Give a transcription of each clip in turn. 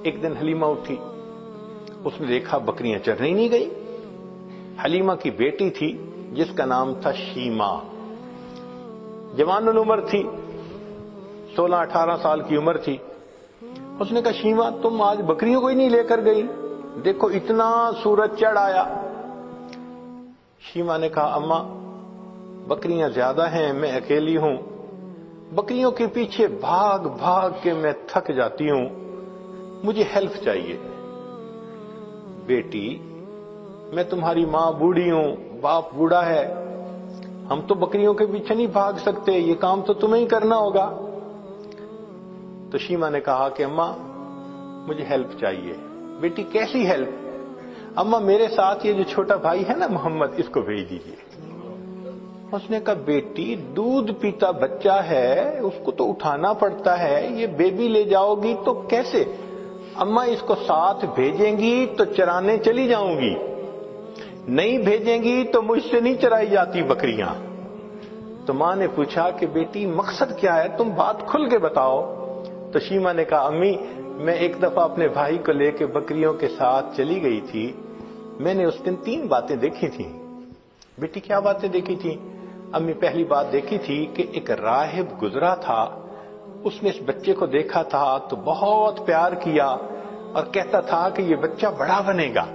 ایک دن حلیمہ اٹھی، اس نے دیکھا بکریاں چرنے ہی نہیں گئی۔ حلیمہ کی بیٹی تھی جس کا نام تھا شیمہ، جوان العمر تھی، 16-18 سال کی عمر تھی۔ اس نے کہا شیمہ تم آج بکریوں کو ہی نہیں لے کر گئی، دیکھو اتنا سورج چڑھ آیا۔ شیمہ نے کہا اماں بکریاں زیادہ ہیں، میں اکیلی ہوں، بکریوں کے پیچھے بھاگ بھاگ کے میں تھک جاتی ہوں، مجھے ہیلپ چاہیے۔ بیٹی میں تمہاری ماں بوڑھی ہوں، باپ بوڑھا ہے، ہم تو بکریوں کے پیچھے نہیں بھاگ سکتے، یہ کام تو تمہیں ہی کرنا ہوگا۔ تو شیمہ نے کہا کہ اماں مجھے ہیلپ چاہیے۔ بیٹی کیسی ہیلپ؟ اماں میرے ساتھ یہ جو چھوٹا بھائی ہے نا محمد، اس کو بھیج دیجیے۔ اس نے کہا بیٹی دودھ پیتا بچہ ہے، اس کو تو اٹھانا پڑتا ہے، یہ بیبی لے جاؤ گی تو کیسے؟ اماں اس کو ساتھ بھیجیں گی تو چرانے چلی جاؤں گی، نہیں بھیجیں گی تو مجھ سے نہیں چرائی جاتی بکریاں۔ تو ماں نے پوچھا کہ بیٹی مقصد کیا ہے، تم بات کھل کے بتاؤ۔ تو شیمہ نے کہا امی میں ایک دفعہ اپنے بھائی کو لے کے بکریوں کے ساتھ چلی گئی تھی، میں نے اس دن 3 باتیں دیکھی تھیں۔ بیٹی کیا باتیں دیکھی تھیں؟ امی پہلی بات دیکھی تھی کہ ایک راہب گزرا تھا، اس نے اس بچے کو دیکھا تھا تو بہت پیار کیا اور کہتا تھا کہ یہ بچہ بڑا بنے گا۔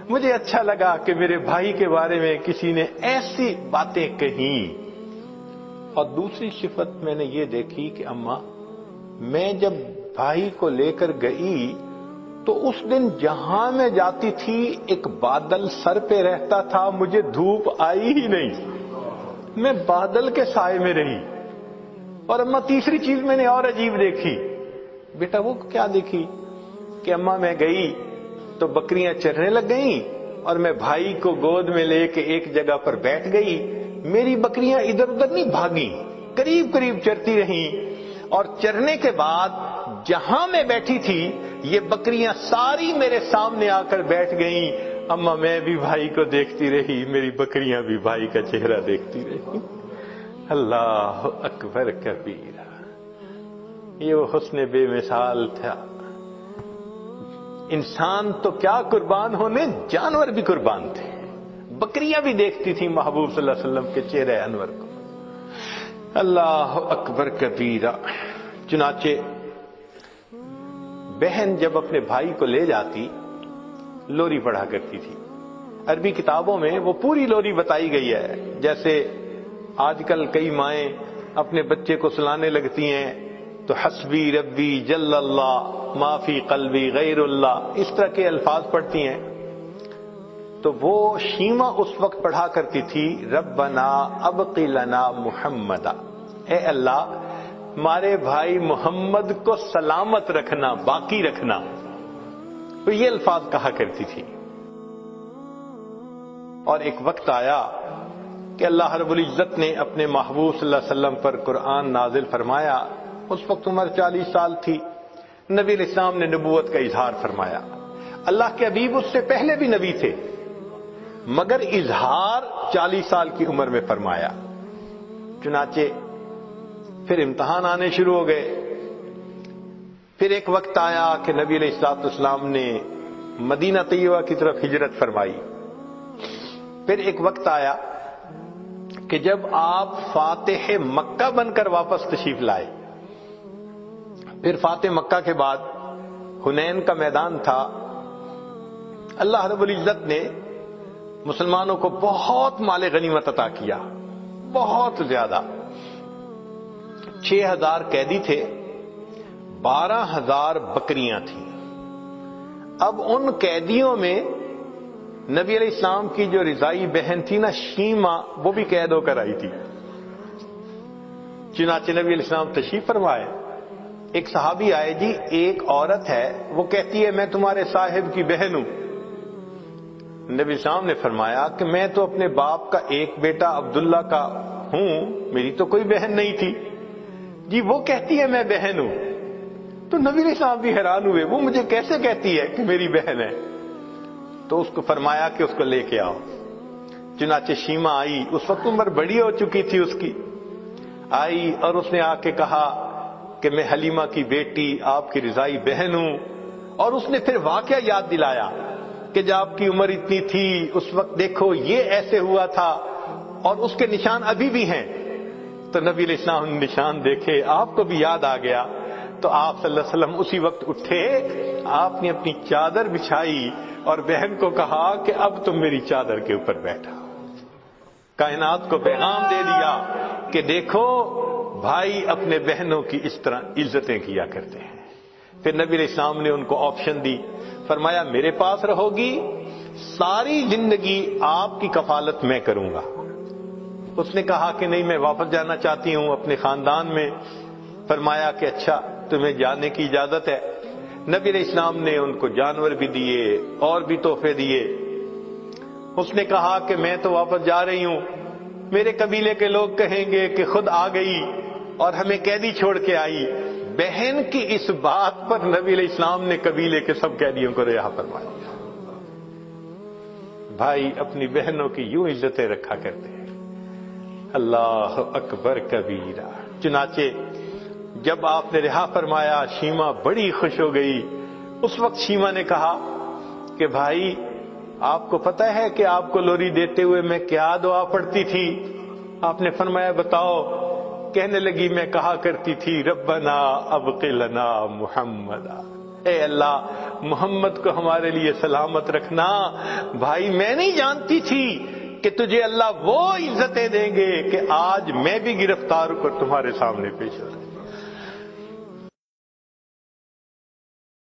مجھے اچھا لگا کہ میرے بھائی کے بارے میں کسی نے ایسی باتیں کہیں۔ اور دوسری صفت میں نے یہ دیکھی کہ اماں میں جب بھائی کو لے کر گئی تو اس دن جہاں میں جاتی تھی ایک بادل سر پہ رہتا تھا، مجھے دھوپ آئی ہی نہیں، میں بادل کے سائے میں رہی۔ اور اماں تیسری چیز میں نے اور عجیب دیکھی۔ بیٹا وہ کیا دیکھی؟ کہ اماں میں گئی تو بکریاں چرنے لگ گئیں اور میں بھائی کو گود میں لے کے ایک جگہ پر بیٹھ گئی، میری بکریاں ادھر ادھر نہیں بھاگیں، قریب قریب چرتی رہیں، اور چرنے کے بعد جہاں میں بیٹھی تھی یہ بکریاں ساری میرے سامنے آ کر بیٹھ گئیں۔ اماں میں بھی بھائی کو دیکھتی رہی، میری بکریاں بھی بھائی کا چہرہ دیکھتی رہی۔ اللہ اکبر کبیرہ، یہ وہ حسن بے مثال تھا۔ انسان تو کیا قربان ہونے، جانور بھی قربان تھے، بکریاں بھی دیکھتی تھی محبوب صلی اللہ علیہ وسلم کے چہرے انور کو۔ اللہ اکبر کبیرہ۔ چنانچہ بہن جب اپنے بھائی کو لے جاتی لوری پڑھا کرتی تھی، عربی کتابوں میں وہ پوری لوری بتائی گئی ہے، جیسے آج کل کئی مائیں اپنے بچے کو سلانے لگتی ہیں تو حسبی ربی جل اللہ ما فی قلبی غیر اللہ، اس طرح کے الفاظ پڑھتی ہیں۔ تو وہ شیمہ اس وقت پڑھا کرتی تھی ربنا ابقی لنا محمدا، اے اللہ ہمارے بھائی محمد کو سلامت رکھنا، باقی رکھنا، تو یہ الفاظ کہا کرتی تھی۔ اور ایک وقت آیا کہ اللہ رب العزت نے اپنے محبوب صلی اللہ علیہ وسلم پر قرآن نازل فرمایا، اس وقت عمر 40 سال تھی، نبی علیہ السلام نے نبوت کا اظہار فرمایا۔ اللہ کے حبیب اس سے پہلے بھی نبی تھے مگر اظہار 40 سال کی عمر میں فرمایا۔ چنانچہ پھر امتحان آنے شروع ہو گئے، پھر ایک وقت آیا کہ نبی علیہ الصلوۃ والسلام نے مدینہ طیبہ کی طرف ہجرت فرمائی، پھر ایک وقت آیا کہ جب آپ فاتح مکہ بن کر واپس تشریف لائے، پھر فاتح مکہ کے بعد حنین کا میدان تھا، اللہ رب العزت نے مسلمانوں کو بہت مال غنیمت عطا کیا، بہت زیادہ۔ 6000 قیدی تھے، 12000 بکریاں تھیں۔ اب ان قیدیوں میں نبی علیہ السلام کی جو رضائی بہن تھی نا شیمہ، وہ بھی قید ہو کر آئی تھی۔ چنانچہ نبی علیہ السلام تشریف فرمائے، ایک صحابی آئے، جی ایک عورت ہے وہ کہتی ہے میں تمہارے صاحب کی بہن ہوں۔ نبی السلام نے فرمایا کہ میں تو اپنے باپ کا ایک بیٹا عبداللہ کا ہوں، میری تو کوئی بہن نہیں تھی۔ جی وہ کہتی ہے میں بہن ہوں۔ تو نبی علیہ السلام بھی حیران ہوئے، وہ مجھے کیسے کہتی ہے کہ میری بہن ہے؟ تو اس کو فرمایا کہ اس کو لے کے آؤ۔ چنانچہ شیمہ آئی، اس وقت عمر بڑی ہو چکی تھی اس کی، آئی اور اس نے آ کے کہا کہ میں حلیمہ کی بیٹی آپ کی رضائی بہن ہوں، اور اس نے پھر واقعہ یاد دلایا کہ جب آپ کی عمر اتنی تھی اس وقت دیکھو یہ ایسے ہوا تھا اور اس کے نشان ابھی بھی ہیں. تو نبی علیہ السلام نے نشان دیکھے, آپ کو بھی یاد آ گیا. تو آپ صلی اللہ علیہ وسلم اسی وقت اٹھے, آپ نے اپنی چادر بچھائی اور بہن کو کہا کہ اب تم میری چادر کے اوپر بیٹھا. کائنات کو پیغام دے دیا کہ دیکھو بھائی اپنے بہنوں کی اس طرح عزتیں کیا کرتے ہیں. پھر نبی علیہ السلام نے ان کو آپشن دی, فرمایا میرے پاس رہو گی, ساری زندگی آپ کی کفالت میں کروں گا. اس نے کہا کہ نہیں, میں واپس جانا چاہتی ہوں اپنے خاندان میں. فرمایا کہ اچھا تمہیں جانے کی اجازت ہے. نبی علیہ السلام نے ان کو جانور بھی دیے اور بھی تحفے دیے. اس نے کہا کہ میں تو واپس جا رہی ہوں, میرے قبیلے کے لوگ کہیں گے کہ خود آ گئی اور ہمیں قیدی چھوڑ کے آئی. بہن کی اس بات پر نبی علیہ السلام نے قبیلے کے سب قیدیوں کو رہا فرمایا. بھائی اپنی بہنوں کی یوں عزتیں رکھا کرتے ہیں. اللہ اکبر کبیرہ. چنانچہ جب آپ نے رہا فرمایا شیما بڑی خوش ہو گئی. اس وقت شیما نے کہا کہ بھائی آپ کو پتہ ہے کہ آپ کو لوری دیتے ہوئے میں کیا دعا پڑھتی تھی؟ آپ نے فرمایا بتاؤ. کہنے لگی میں کہا کرتی تھی ربنا ابق لنا محمدا, اے اللہ محمد کو ہمارے لیے سلامت رکھنا. بھائی میں نہیں جانتی تھی کہ تجھے اللہ وہ عزتیں دیں گے کہ آج میں بھی گرفتار ہو کر تمہارے سامنے پیش ہو رہا ہوں.